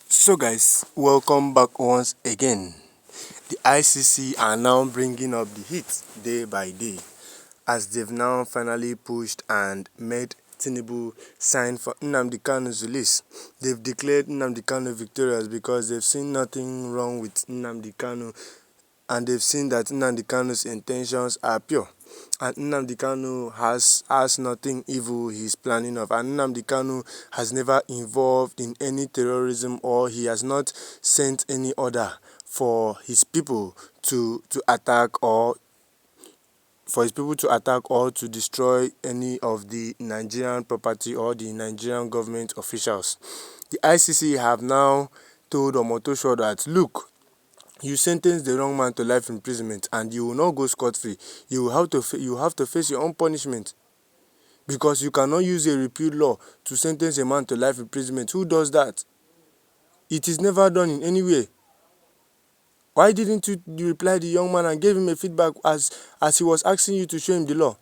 So guys, welcome back once again. The ICC are now bringing up the heat day by day as they've now finally pushed and made Tinubu sign for Nnamdi Kanu's release. They've declared Nnamdi Kanu victorious because they've seen nothing wrong with Nnamdi Kanu, and they've seen that Nnamdi Kanu's intentions are pure. And Nnamdi Kanu has nothing evil he's planning of. And Nnamdi Kanu has never involved in any terrorism, or he has not sent any order for his people to attack or to destroy any of the Nigerian property or the Nigerian government officials. The ICC have now told Omotosho that, look, you sentence the wrong man to life imprisonment and you will not go scot-free. You have to face your own punishment, because you cannot use a repealed law to sentence a man to life imprisonment. Who does that? It is never done in any way. Why didn't you reply the young man and give him a feedback as he was asking you to show him the law?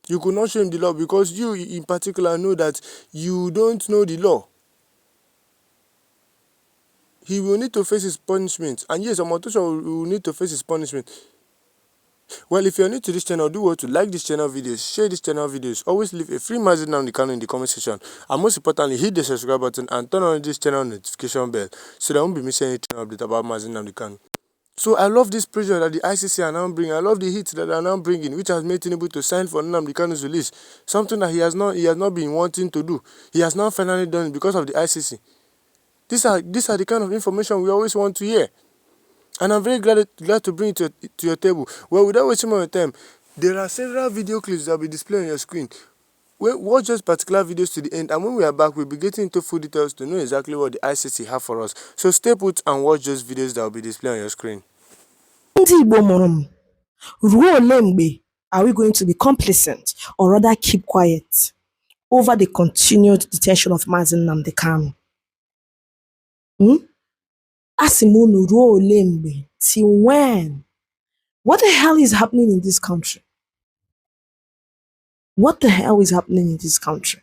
You could not show him the law because you in particular know that you don't know the law. He will need to face his punishment. And yes, Omotosho will need to face his punishment. Well, if you're new to this channel, do what to like this channel videos, share this channel videos, always leave a free message Nnamdi Kanu in the comment section, and most importantly, hit the subscribe button and turn on this channel notification bell so that I won't be missing any channel update about Nnamdi Kanu. So I love this pressure that the ICC are now bringing. I love the heat that they are now bringing, which has made Tinubu to sign for Nnamdi Kanu's release, something that he has not been wanting to do. He has now finally done it because of the ICC. These are the kind of information we always want to hear. And I'm very glad to bring it to your table. Well, without wasting more time, there are several video clips that will be displayed on your screen. Watch those particular videos to the end, and when we are back, we'll be getting into full details to know exactly what the ICC have for us. So stay put and watch those videos that will be displayed on your screen. Are we going to be complacent or rather keep quiet over the continued detention of Nnamdi Kanu? Asimunu ruo ole mgbe? Till when? What the hell is happening in this country? What the hell is happening in this country?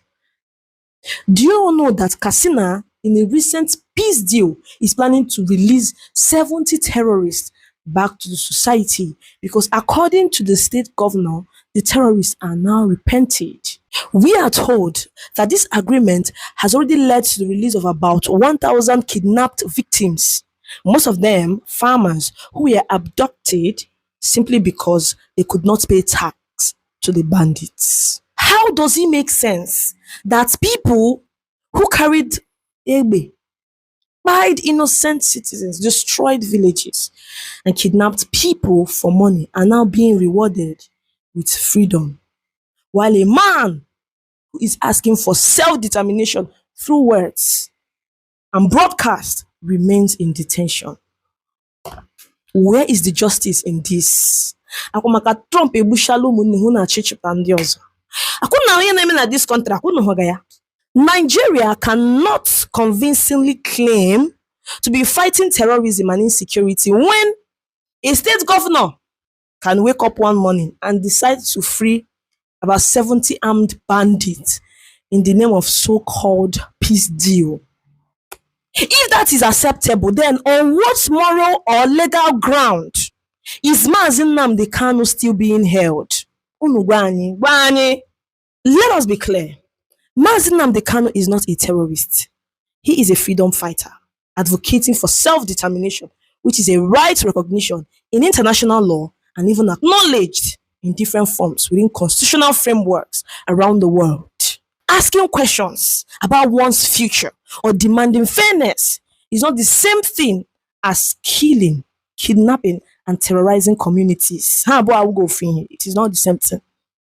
Do you all know that Katsina, in a recent peace deal, is planning to release 70 terrorists back to the society because, according to the state governor, the terrorists are now repented. We are told that this agreement has already led to the release of about 1,000 kidnapped victims, most of them farmers who were abducted simply because they could not pay tax to the bandits. How does it make sense that people who carried Egbe, buried innocent citizens, destroyed villages, and kidnapped people for money are now being rewarded with freedom, while a man who is asking for self-determination through words and broadcast remains in detention? Where is the justice in this? Akumaka Trump ebushalu munihu na chichipa ndi ozo. Akuna onye na-eme na this country akuna hoga ya. Nigeria cannot convincingly claim to be fighting terrorism and insecurity when a state governor can wake up one morning and decide to free about 70 armed bandits in the name of so-called peace deal. If that is acceptable, then on what moral or legal ground is Nnamdi Kanu still being held? Let us be clear. Nnamdi Kanu is not a terrorist. He is a freedom fighter, advocating for self-determination, which is a right recognition in international law and even acknowledged in different forms within constitutional frameworks around the world. Asking questions about one's future or demanding fairness is not the same thing as killing, kidnapping, and terrorizing communities. It is not the same thing.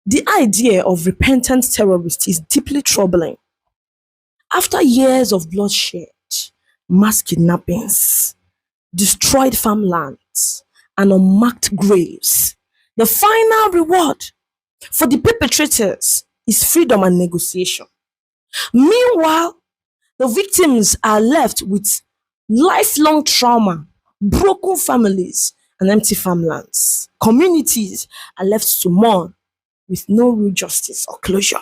The idea of repentant terrorists is deeply troubling. After years of bloodshed, mass kidnappings, destroyed farmlands, and unmarked graves, the final reward for the perpetrators is freedom and negotiation. Meanwhile, the victims are left with lifelong trauma, broken families, and empty farmlands. Communities are left to mourn with no real justice or closure.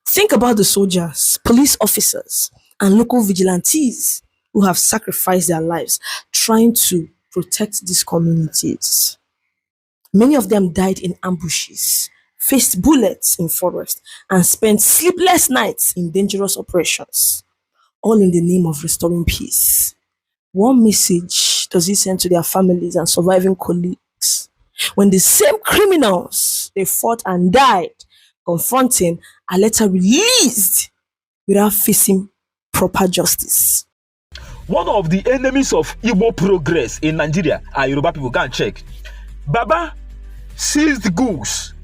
Think about the soldiers, police officers, and local vigilantes who have sacrificed their lives trying to protect these communities. Many of them died in ambushes, faced bullets in forest, and spent sleepless nights in dangerous operations, all in the name of restoring peace. What message does he send to their families and surviving colleagues when the same criminals they fought and died confronting are later released without facing proper justice? One of the enemies of Igbo progress in Nigeria are Yoruba people. Go and check. Baba seized goods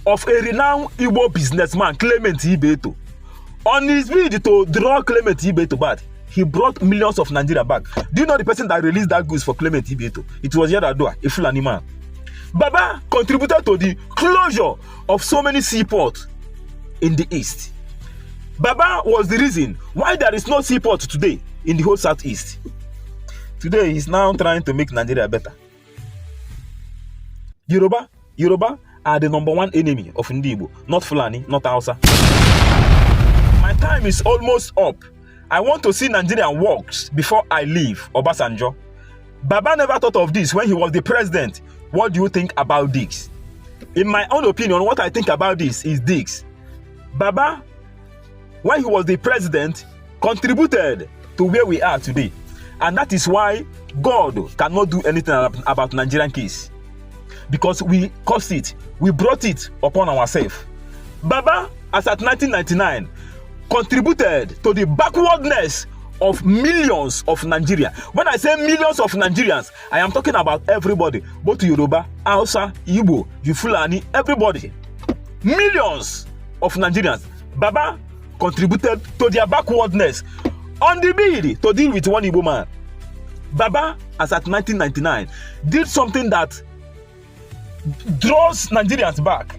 of a renowned Igbo businessman, Clement Ibeto. On his bid to draw Clement Ibeto back, he brought millions of Nigeria back. Do you know the person that released that goods for Clement Ibeto? It was Yaradua, a Fulani man. Baba contributed to the closure of so many seaports in the east. Baba was the reason why there is no seaport today in the whole southeast. Today he's now trying to make Nigeria better. Yoruba are the #1 enemy of Ndibo, not Fulani, not Hausa. My time is almost up. I want to see Nigerian works before I leave Obasanjo. Baba never thought of this when he was the president. What do you think about this? In my own opinion, what I think about this is this. Baba, when he was the president, contributed to where we are today. And that is why God cannot do anything about Nigerian case. Because we caused it. We brought it upon ourselves. Baba, as at 1999, contributed to the backwardness of millions of Nigerians. When I say millions of Nigerians, I am talking about everybody, both Yoruba, Hausa, Igbo, Fulani, everybody. Millions of Nigerians. Baba contributed to their backwardness on the bid to deal with one Igbo man. Baba, as at 1999, did something that draws Nigerians back.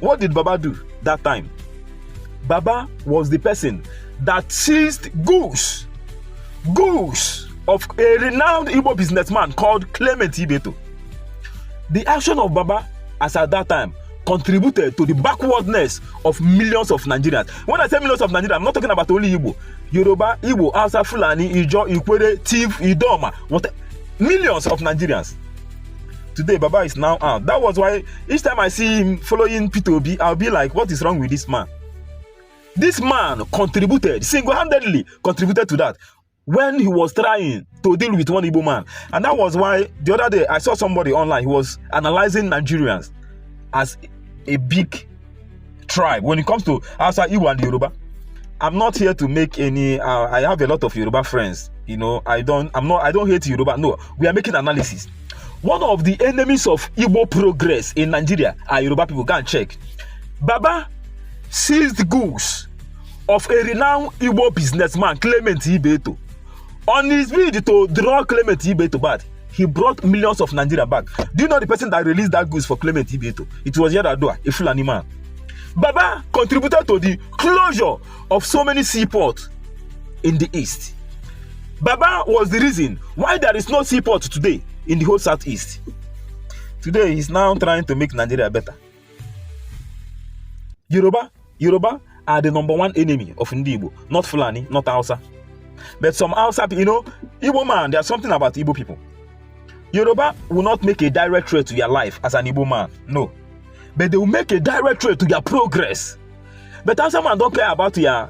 What did Baba do that time? Baba was the person that seized goods of a renowned Igbo businessman called Clement Ibeto. The action of Baba, as at that time, contributed to the backwardness of millions of Nigerians. When I say millions of Nigerians, I'm not talking about only Igbo. Yoruba, Igbo, Hausa, Fulani, Ijo, Ikwere, Tiv, Idoma, millions of Nigerians. Today, Baba is now out. That was why each time I see him following P2B, I'll be like, what is wrong with this man? This man contributed, single-handedly contributed to that when he was trying to deal with one Igbo man. And that was why the other day I saw somebody online, he was analyzing Nigerians as a big tribe when it comes to Hausa, Igbo, and Yoruba. I'm not here to make any. I have a lot of Yoruba friends. You know, I don't hate Yoruba. No, we are making analysis. One of the enemies of Igbo progress in Nigeria are Yoruba people. Go and check. Baba seized goods of a renowned Igbo businessman, Clement Ibeto. On his bid to draw Clement Ibeto back, he brought millions of Nigeria back. Do you know the person that released that goods for Clement Ibeto? It was Yaradua, a Fulani man. Baba contributed to the closure of so many seaports in the east. Baba was the reason why there is no seaport today in the whole southeast. Today he's now trying to make Nigeria better. Yoruba are the #1 enemy of Ndibo, not Fulani, not Hausa. But some Hausa, you know, Igbo man, there's something about Igbo people. Yoruba will not make a direct threat to your life as an Igbo man, no. But they will make a direct threat to your progress. But Hausa man don't care about your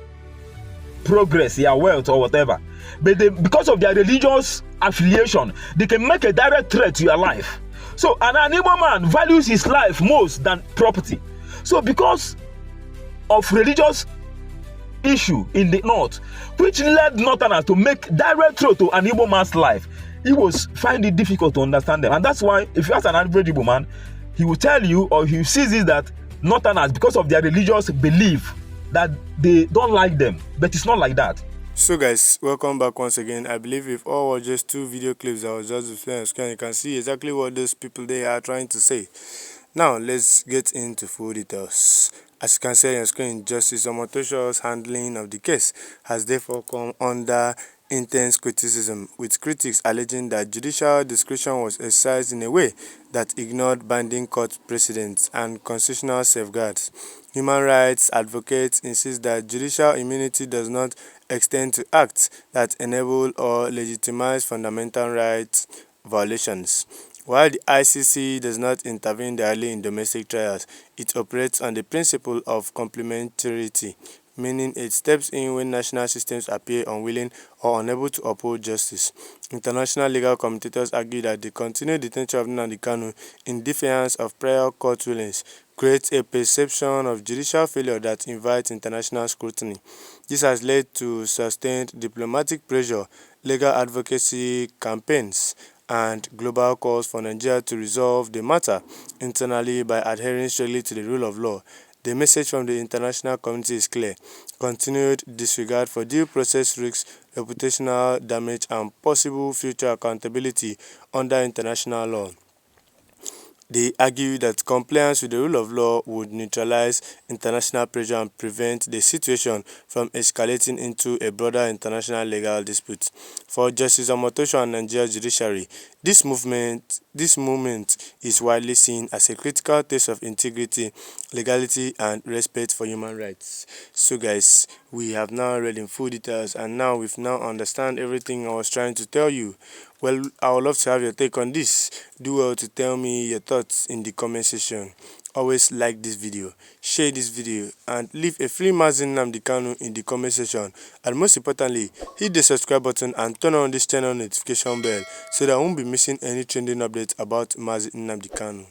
progress, your wealth or whatever. But because of their religious affiliation, they can make a direct threat to your life. So an Igbo man values his life most than property. So because of religious issue in the north, which led Northerners to make direct threat to an Igbo man's life, Igbos find it difficult to understand them. And that's why if you ask an average Igbo man, he will tell you, or he sees it, that Northerners, because of their religious belief, that they don't like them. But it's not like that. So guys, welcome back once again. I believe we've all watched just 2 video clips that was just displayed on screen. You can see exactly what those people they are trying to say. Now let's get into full details. As you can see on your screen, Justice Omotosho's handling of the case has therefore come under intense criticism, with critics alleging that judicial discretion was exercised in a way that ignored binding court precedents and constitutional safeguards. Human rights advocates insist that judicial immunity does not extend to acts that enable or legitimize fundamental rights violations. While the ICC does not intervene directly in domestic trials, it operates on the principle of complementarity, meaning it steps in when national systems appear unwilling or unable to uphold justice. International legal commentators argue that the continued detention of Nnamdi Kanu in defiance of prior court rulings creates a perception of judicial failure that invites international scrutiny. This has led to sustained diplomatic pressure, legal advocacy campaigns, and global calls for Nigeria to resolve the matter internally by adhering strictly to the rule of law. The message from the international community is clear: continued disregard for due process risks reputational damage and possible future accountability under international law. They argue that compliance with the rule of law would neutralize international pressure and prevent the situation from escalating into a broader international legal dispute. For Justice Omotosho and Nigeria's judiciary, this moment is widely seen as a critical test of integrity, legality, and respect for human rights. So guys, we have now read in full details, and now we've now understand everything I was trying to tell you. Well, I would love to have your take on this. Do well to tell me your thoughts in the comment section. Always like this video, share this video, and leave a free Mazi Nnamdi Kanu in the comment section. And most importantly, hit the subscribe button and turn on this channel notification bell so that I won't be missing any trending updates about Mazi Nnamdi Kanu.